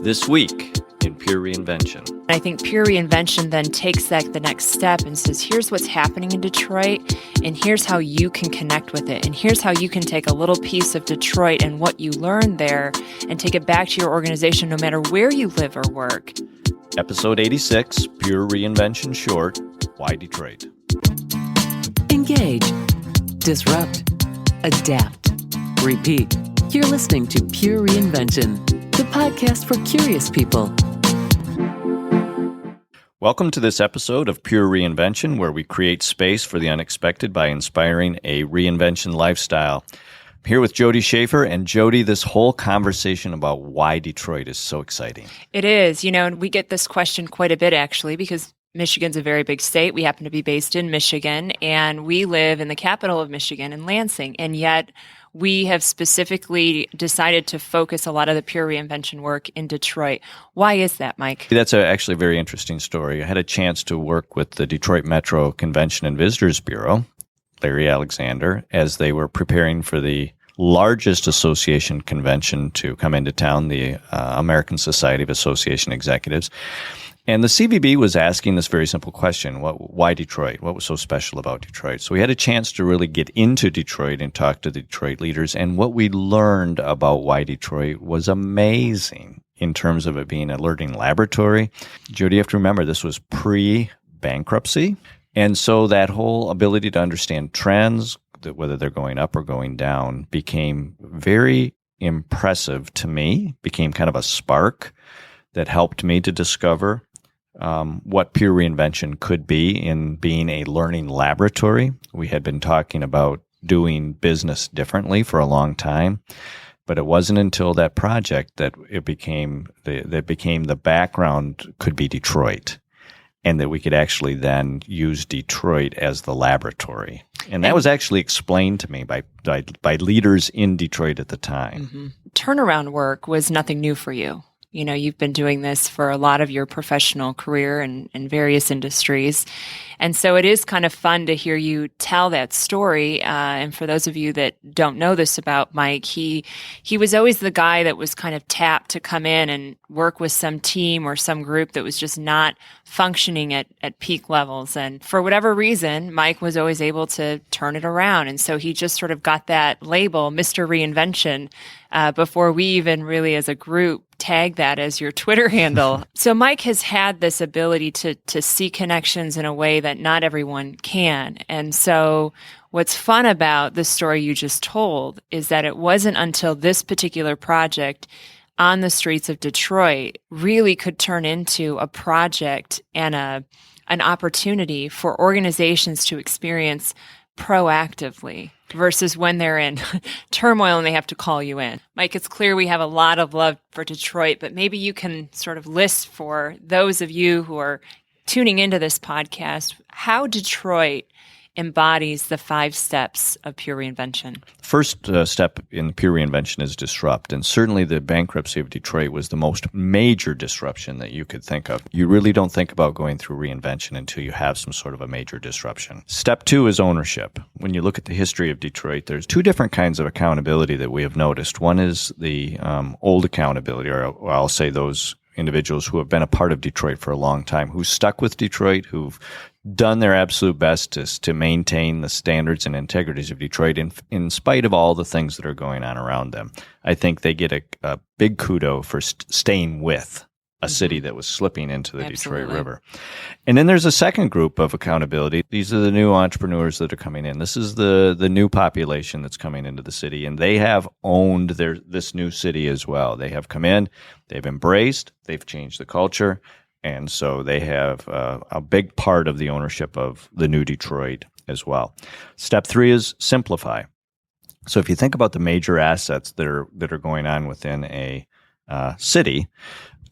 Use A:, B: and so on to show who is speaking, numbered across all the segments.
A: This week in Pure Reinvention.
B: I think Pure Reinvention then takes that the next step and says, here's what's happening in Detroit, and here's how you can connect with it. And here's how you can take a little piece of Detroit and what you learned there and take it back to your organization no matter where you live or work.
A: Episode 86, Pure Reinvention Short, Why Detroit?
C: Engage, disrupt, adapt, repeat. You're listening to Pure Reinvention, the podcast for curious people.
A: Welcome to this episode of Pure Reinvention, where we create space for the unexpected by inspiring a reinvention lifestyle. I'm here with Jodi Schaefer, and Jodi, this whole conversation about why Detroit is so exciting.
B: It is, and we get this question quite a bit actually, because Michigan's a very big state. We happen to be based in Michigan, and we live in the capital of Michigan in Lansing, and yet we have specifically decided to focus a lot of the Pure Reinvention work in Detroit. Why is that, Mike?
A: That's actually a very interesting story. I had a chance to work with the Detroit Metro Convention and Visitors Bureau, Larry Alexander, as they were preparing for the largest association convention to come into town, the American Society of Association Executives. And the CVB was asking this very simple question, why Detroit? What was so special about Detroit? So we had a chance to really get into Detroit and talk to the Detroit leaders. And what we learned about why Detroit was amazing in terms of it being a learning laboratory. Jodi, you have to remember, this was pre-bankruptcy. And so that whole ability to understand trends, whether they're going up or going down, became very impressive to me, became kind of a spark that helped me to discover what Pure Reinvention could be in being a learning laboratory. We had been talking about doing business differently for a long time, but it wasn't until that project that it became the background could be Detroit, and that we could actually then use Detroit as the laboratory. And that was actually explained to me by leaders in Detroit at the time.
B: Mm-hmm. Turnaround work was nothing new for you. You've been doing this for a lot of your professional career in various industries. And so it is kind of fun to hear you tell that story. And for those of you that don't know this about Mike, he was always the guy that was kind of tapped to come in and work with some team or some group that was just not functioning at peak levels. And for whatever reason, Mike was always able to turn it around. And so he just sort of got that label, Mr. Reinvention, before we even really as a group tag that as your Twitter handle. So Mike has had this ability to see connections in a way that not everyone can. And so what's fun about the story you just told is that it wasn't until this particular project on the streets of Detroit really could turn into a project and an opportunity for organizations to experience proactively versus when they're in turmoil and they have to call you in. Mike, it's clear we have a lot of love for Detroit, but maybe you can sort of list for those of you who are tuning into this podcast how Detroit embodies the 5 steps of Pure Reinvention.
A: First step in Pure Reinvention is disrupt, and certainly the bankruptcy of Detroit was the most major disruption that you could think of. You really don't think about going through reinvention until you have some sort of a major disruption. Step 2 is ownership. When you look at the history of Detroit, there's 2 different kinds of accountability that we have noticed. One is the old accountability, or I'll say those individuals who have been a part of Detroit for a long time, who stuck with Detroit, who've done their absolute best to maintain the standards and integrities of Detroit in spite of all the things that are going on around them. I think they get a big kudo for staying with a city that was slipping into the Detroit River. And then there's a second group of accountability. These are the new entrepreneurs that are coming in. This is the new population that's coming into the city, and they have owned this new city as well. They have come in, they've embraced, they've changed the culture, and so they have a big part of the ownership of the new Detroit as well. Step 3 is simplify. So if you think about the major assets that are going on within a city,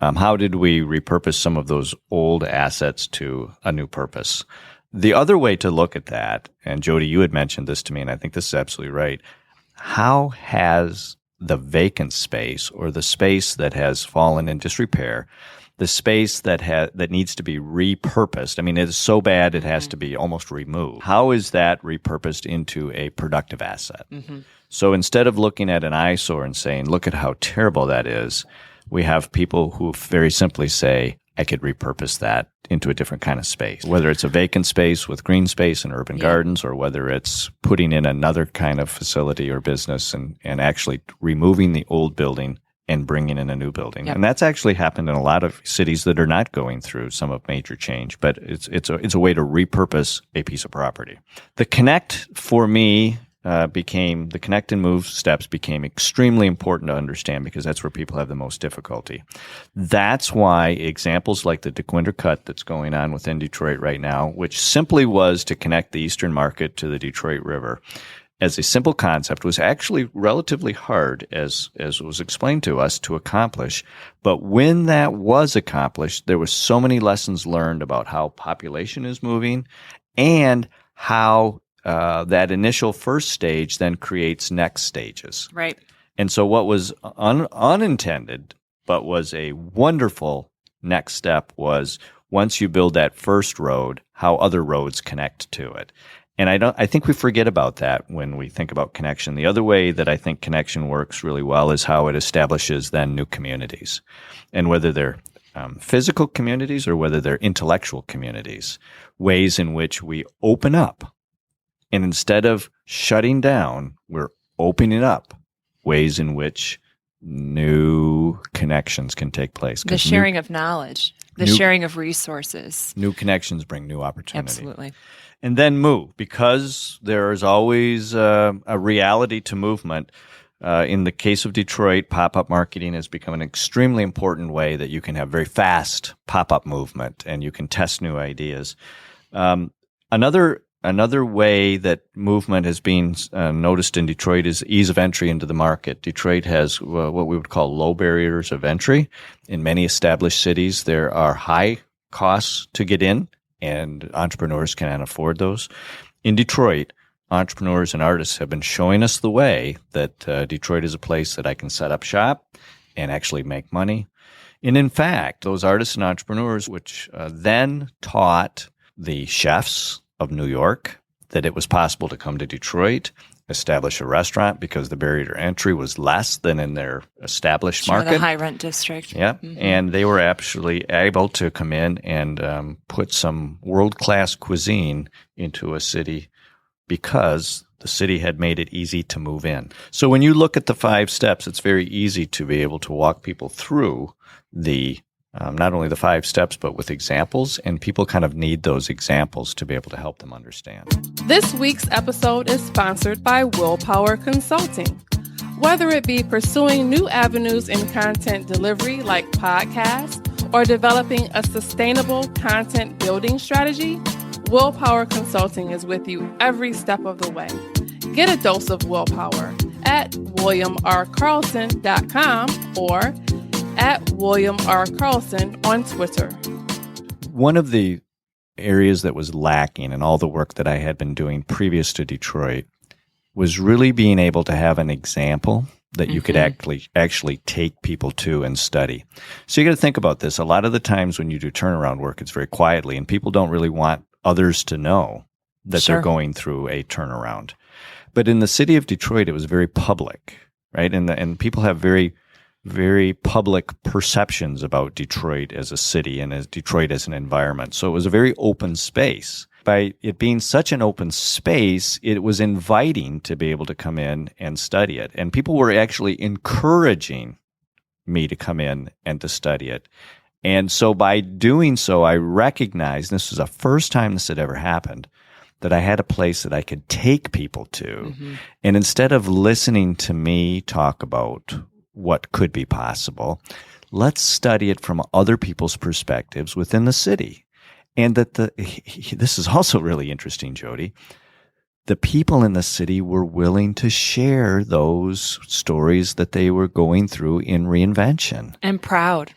A: how did we repurpose some of those old assets to a new purpose? The other way to look at that, and Jodi, you had mentioned this to me, and I think this is absolutely right, how has the vacant space or the space that has fallen in disrepair, the space that needs to be repurposed, I mean, it is so bad it has to be almost removed. How is that repurposed into a productive asset? Mm-hmm. So instead of looking at an eyesore and saying, look at how terrible that is, We have people who very simply say, I could repurpose that into a different kind of space, whether it's a vacant space with green space and urban gardens, or whether it's putting in another kind of facility or business and actually removing the old building and bringing in a new building. Yep. And that's actually happened in a lot of cities that are not going through some of major change, but it's a way to repurpose a piece of property. The connect for me the connect and move steps became extremely important to understand, because that's where people have the most difficulty. That's why examples like the DeQuinder Cut that's going on within Detroit right now, which simply was to connect the Eastern Market to the Detroit River, as a simple concept, was actually relatively hard, as was explained to us, to accomplish. But when that was accomplished, there were so many lessons learned about how population is moving and how that initial first stage then creates next stages.
B: Right.
A: And so what was unintended, but was a wonderful next step, was once you build that first road, how other roads connect to it. And I think we forget about that when we think about connection. The other way that I think connection works really well is how it establishes then new communities. And whether they're physical communities or whether they're intellectual communities, ways in which we open up. And instead of shutting down, we're opening up ways in which new connections can take place.
B: The sharing of knowledge, the sharing of resources.
A: New connections bring new opportunity.
B: Absolutely.
A: And then move, because there is always a reality to movement. In the case of Detroit, pop-up marketing has become an extremely important way that you can have very fast pop-up movement and you can test new ideas. Another way that movement has been noticed in Detroit is ease of entry into the market. Detroit has what we would call low barriers of entry. In many established cities, there are high costs to get in, and entrepreneurs cannot afford those. In Detroit, entrepreneurs and artists have been showing us the way that Detroit is a place that I can set up shop and actually make money. And in fact, those artists and entrepreneurs, which then taught the chefs of New York that it was possible to come to Detroit, establish a restaurant, because the barrier to entry was less than in their established market.
B: The high rent district.
A: Yep. Mm-hmm. And they were actually able to come in and put some world-class cuisine into a city because the city had made it easy to move in. So when you look at the 5 steps, it's very easy to be able to walk people through the not only the 5 steps, but with examples, and people kind of need those examples to be able to help them understand.
D: This week's episode is sponsored by Willpower Consulting. Whether it be pursuing new avenues in content delivery like podcasts or developing a sustainable content building strategy, Willpower Consulting is with you every step of the way. Get a dose of willpower at WilliamRCarlson.com or at William R. Carlson on Twitter.
A: One of the areas that was lacking in all the work that I had been doing previous to Detroit was really being able to have an example that you could actually take people to and study. So you got to think about this. A lot of the times when you do turnaround work, it's very quietly, and people don't really want others to know that they're going through a turnaround. But in the city of Detroit, it was very public, right? And people have very public perceptions about Detroit as a city and as Detroit as an environment. So it was a very open space. By it being such an open space, it was inviting to be able to come in and study it. And people were actually encouraging me to come in and to study it. And so by doing so, I recognized, this was the first time this had ever happened, that I had a place that I could take people to. Mm-hmm. And instead of listening to me talk about what could be possible, let's study it from other people's perspectives within the city. And that this is also really interesting, Jodi. The people in the city were willing to share those stories that they were going through in reinvention.
B: And proud.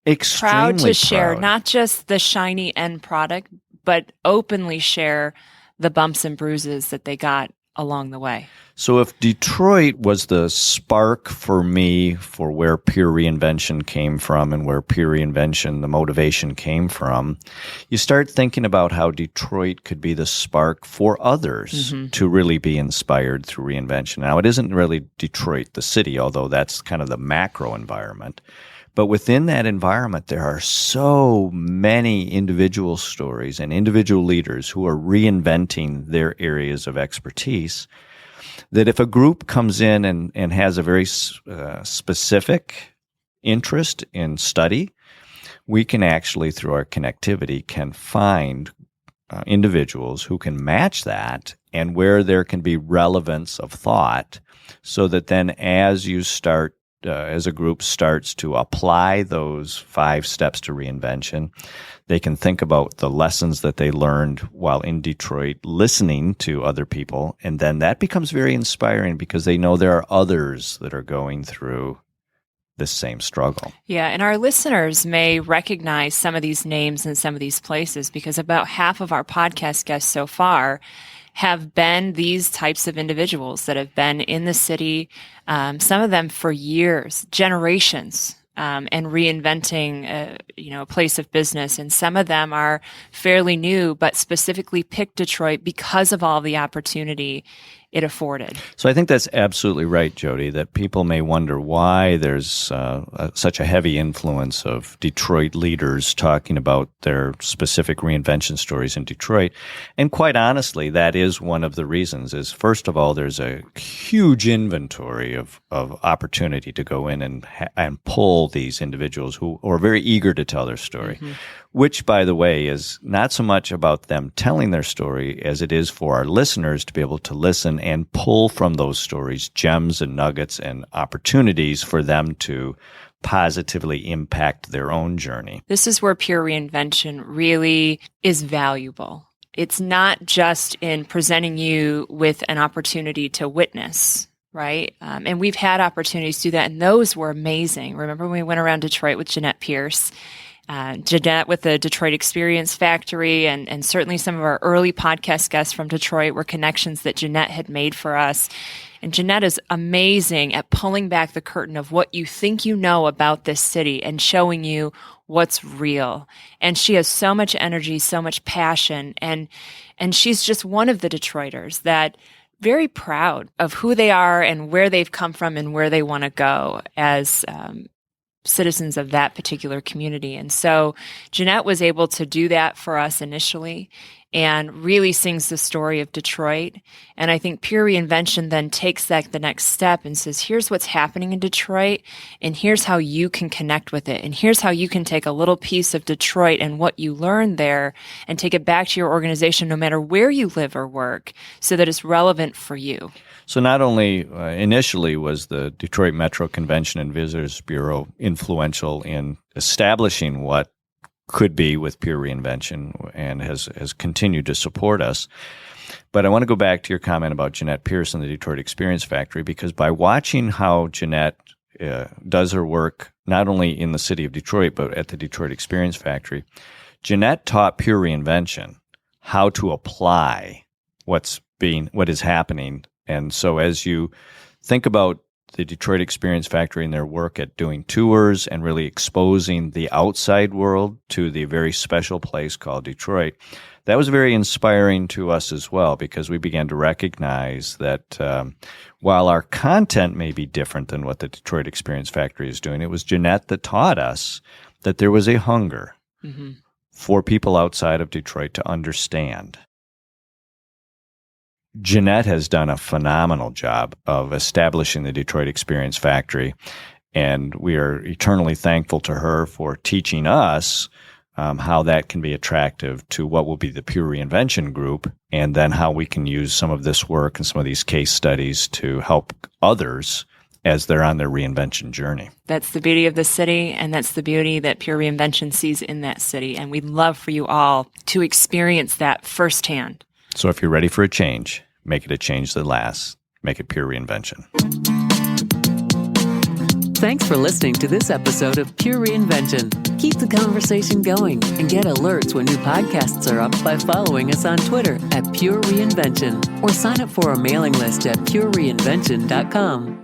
A: Extremely
B: proud to share, not just the shiny end product, but openly share the bumps and bruises that they got along the way.
A: So if Detroit was the spark for me for where PureReinvention came from and where PureReinvention, the motivation came from, you start thinking about how Detroit could be the spark for others to really be inspired through reinvention. Now, it isn't really Detroit, the city, although that's kind of the macro environment. But within that environment, there are so many individual stories and individual leaders who are reinventing their areas of expertise that if a group comes in and has a very specific interest in study, we can actually, through our connectivity, can find individuals who can match that and where there can be relevance of thought so that then as you start, as a group starts to apply those 5 steps to reinvention, they can think about the lessons that they learned while in Detroit listening to other people. And then that becomes very inspiring because they know there are others that are going through this same struggle.
B: Yeah, and our listeners may recognize some of these names and some of these places because about half of our podcast guests so far have been these types of individuals that have been in the city, some of them for years, generations, and reinventing a place of business. And some of them are fairly new, but specifically picked Detroit because of all the opportunity it afforded.
A: So I think that's absolutely right, Jodi, that people may wonder why there's such a heavy influence of Detroit leaders talking about their specific reinvention stories in Detroit. And quite honestly, that is one of the reasons is, first of all, there's a huge inventory of opportunity to go in and pull these individuals who are very eager to tell their story. Mm-hmm. Which, by the way, is not so much about them telling their story as it is for our listeners to be able to listen and pull from those stories gems and nuggets and opportunities for them to positively impact their own journey.
B: This is where Pure Reinvention really is valuable. It's not just in presenting you with an opportunity to witness, right? And we've had opportunities to do that, and those were amazing. Remember when we went around Detroit with Jeanette Pierce? Jeanette with the Detroit Experience Factory, and certainly some of our early podcast guests from Detroit were connections that Jeanette had made for us. And Jeanette is amazing at pulling back the curtain of what you think you know about this city and showing you what's real. And she has so much energy, so much passion, and she's just one of the Detroiters that very proud of who they are and where they've come from and where they want to go as citizens of that particular community. And so Jeanette was able to do that for us initially and really sings the story of Detroit. And I think Pure Reinvention then takes that the next step and says, here's what's happening in Detroit, and here's how you can connect with it. And here's how you can take a little piece of Detroit and what you learned there and take it back to your organization no matter where you live or work so that it's relevant for you.
A: So not only initially was the Detroit Metro Convention and Visitors Bureau influential in establishing what could be with Pure Reinvention and has continued to support us, but I want to go back to your comment about Jeanette Pierce and the Detroit Experience Factory, because by watching how Jeanette does her work not only in the city of Detroit but at the Detroit Experience Factory, Jeanette taught Pure Reinvention how to apply what is happening. And so as you think about the Detroit Experience Factory and their work at doing tours and really exposing the outside world to the very special place called Detroit, that was very inspiring to us as well, because we began to recognize that while our content may be different than what the Detroit Experience Factory is doing, it was Jeanette that taught us that there was a hunger for people outside of Detroit to understand. Jeanette has done a phenomenal job of establishing the Detroit Experience Factory, and we are eternally thankful to her for teaching us how that can be attractive to what will be the Pure Reinvention group, and then how we can use some of this work and some of these case studies to help others as they're on their reinvention journey.
B: That's the beauty of the city, and that's the beauty that Pure Reinvention sees in that city, and we'd love for you all to experience that firsthand.
A: So if you're ready for a change, make it a change that lasts. Make it Pure Reinvention.
C: Thanks for listening to this episode of Pure Reinvention. Keep the conversation going and get alerts when new podcasts are up by following us on Twitter at Pure Reinvention or sign up for our mailing list at purereinvention.com.